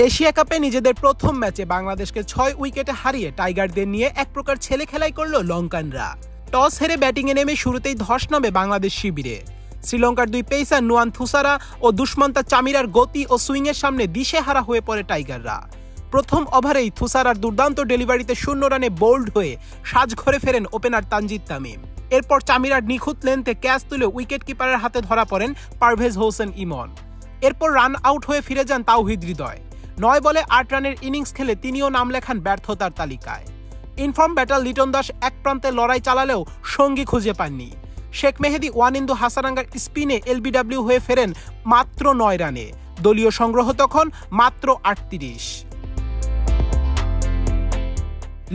Asia কাপে নিজেদের প্রথম ম্যাচে বাংলাদেশকে 6 উইকেটে হারিয়ে টাইগারদের নিয়ে এক প্রকার ছেলে খেলাই করল লঙ্কানরা। টস হেরে ব্যাটিংয়ে নেমে শুরুতেই ধস নামে বাংলাদেশ শিবিরে। শ্রীলঙ্কার দুই পেসার নুয়ান থুসারা ও দুষ্মন্তা চামিরার গতি ও সুইংয়ের সামনে দিশেহারা হয়ে পড়ে টাইগাররা। প্রথম ওভারেই থুসারার দুর্দান্ত ডেলিভারিতে 0 রানে বোল্ড হয়ে সাজঘরে ফেরেন ওপেনার তানজিদ তামিম। এরপর চামিরার নিখুঁত লেন্থে ক্যাচ তুলে উইকেট কিপারের হাতে ধরা পড়েন পারভেজ হোসেন ইমন। এরপর রান আউট হয়ে ফিরে যান তাওহিদ হৃদয়। 9 বলে 8 রানের ইনিংস খেলে তিনিও নাম লেখান ব্যর্থতার তালিকায়। ইনফর্ম ব্যাটার লিটন দাস এক প্রান্তে লড়াই চালালেও সঙ্গী খুঁজে পাননি। শেখ মেহেদী ওয়ানিন্দু হাসারাঙ্গার স্পিনে এলবিডব্লিউ হয়ে ফেরেন মাত্র 9 রানে। দলীয় সংগ্রহ তখন মাত্র 38।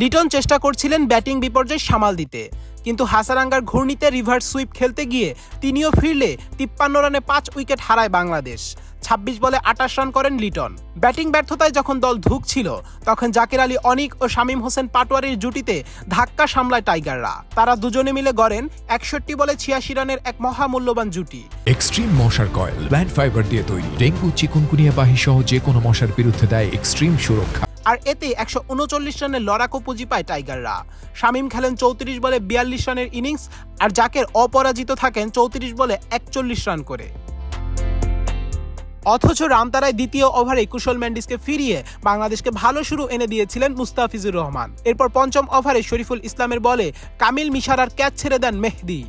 লিটন চেষ্টা করছিলেন ব্যাটিং বিপর্যয় সামাল দিতে, কিন্তু হাসারাঙ্গার ঘূর্ণিতে রিভার্স সুইপ খেলতে গিয়ে তিনিও ফিরলে 53 রানে 5 উইকেট হারায় বাংলাদেশ। 26 বলে 28 রান করেন লিটন। ব্যাটিং ব্যর্থতায় যখন দল ধুঁকছিল তখন জাকির আলী অনিক ও শামীম হোসেন পাটোয়ারির জুটিতে ধাক্কা সামলায় টাইগাররা। তারা দুজনে মিলে গড়েন 61 বলে 86 রানের এক মহামূল্যবান জুটি। এক্সট্রিম মশার কয়েল প্ল্যান্ট ফাইবার দিয়ে তৈরি, ডেঙ্গু চিকুনগুনিয়া বাহি সহ যে কোনো মশার বিরুদ্ধে দেয় এক্সট্রিম সুরক্ষা। আর এতে 139 রানের লড়াকু পুঁজি পায় টাইগাররা। শামীম খেলেন 34 বলে 42 রানের ইনিংস, আর জাকের অপরাজিত থাকেন 34 বলে 41 রান করে। অথচ রামতারায় দ্বিতীয় ওভারে কুশল মেন্ডিসকে ফিরিয়ে বাংলাদেশকে ভালো শুরু এনে দিয়েছিলেন মুস্তাফিজুর রহমান। এরপর পঞ্চম ওভারে শরীফুল ইসলামের বলে কামিল মিশারার ক্যাচ ছেড়ে দেন মেহেদী।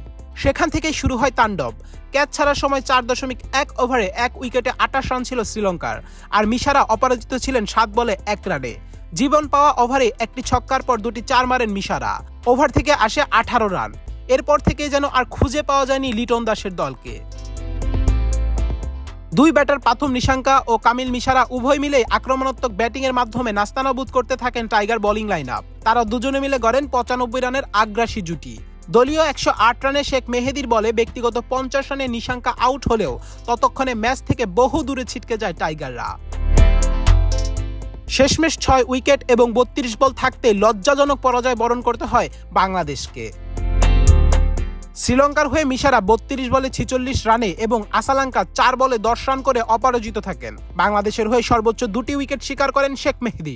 সেখান থেকেই শুরু হয় তাণ্ডব। ক্যাচ ছাড়ার সময় 4.1 ওভারে 1 উইকেটে 28 রান ছিল শ্রীলঙ্কার, আর মিশারা অপরাজিত ছিলেন 7 বলে 1 রানে। জীবন পাওয়া ওভারে একটি ছক্কার পর 2টি 4 মারেন মিশারা। ওভার থেকে আসে 18 রান। এরপর থেকে যেন আর খুঁজে পাওয়া যায়নি লিটন দাসের দলকে। দুই ব্যাটার প্রথম নিশাঙ্কা ও কামিল মিশারা উভয় মিলে আক্রমণাত্মক ব্যাটিংয়ের মাধ্যমে নাস্তানাবুদ করতে থাকেন টাইগার বোলিং লাইন আপ। তারা দুজনে মিলে গড়েন 95 রানের আগ্রাসী জুটি। দলীয় 108 রানে শেখ মেহেদীর বলে ব্যক্তিগত 50 রানে নিশাঙ্কা আউট হলেও ততক্ষণে ম্যাচ থেকে বহু দূরে ছিটকে যায় টাইগাররা। শেষমেশ 6 উইকেট এবং 32 বল থাকতে লজ্জাজনক পরাজয় বরণ করতে হয় বাংলাদেশকে। শ্রীলঙ্কার হয়ে মিশারা 32 বলে 46 রানে এবং আসালাঙ্কা 4 বলে 10 রান করে অপরাজিত থাকেন। বাংলাদেশের হয়ে সর্বোচ্চ 2টি উইকেট শিকার করেন শেখ মেহেদী।